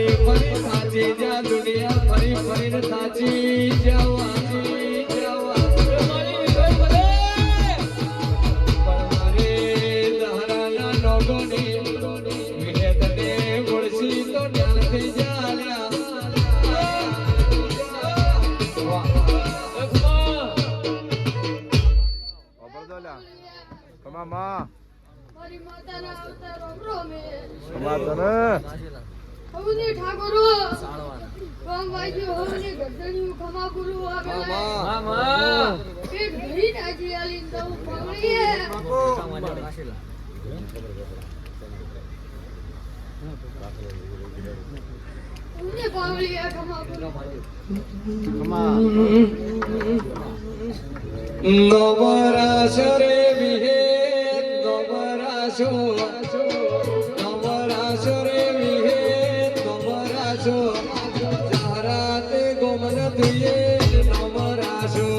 ફરી ફરી સાચી જા દુનિયા ફરી ફરી સાચી જવાની જવાની પરમારે દહરાના નોગોની વિહેતને ગોળસી તો ડાલ થઈ જાલ્યા Mama. મારી માતાના અવતારો પ્રોમે સમાતને હવને ઠાકોરો કોમ વાગ્યો હવને ગરદણીયું ખમા ગુરુ આવે મામા પેટ ભરી નાજી આલી તો પગળીએ હવને પગળીએ ખમા ગુરુ ખમા નવરાશો રે વિહે નવરાશો નવરાશો રે વિહે નવરાશો જારાતે ગોમન થઈએ નવરાશો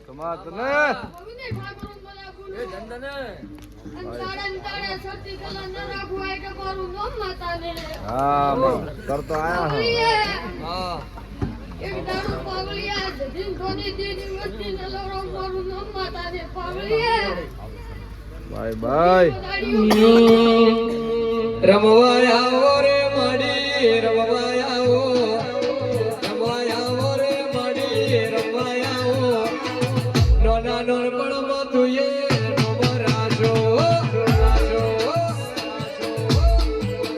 સમાતને હવને ઠાકોરો મલા ગુરુ એ ધંધને અંતાડા સતી કલા ન રાખવાય કે મારું નામ માતાને હા કરતો આયા હા એક દારૂ પાવલિયા જદીન કોની દીની વસ્તી ન લવરો મારું નામ માતાને પાવલિયા બાય બાય રમવા આવો રે મડી રમવા આવો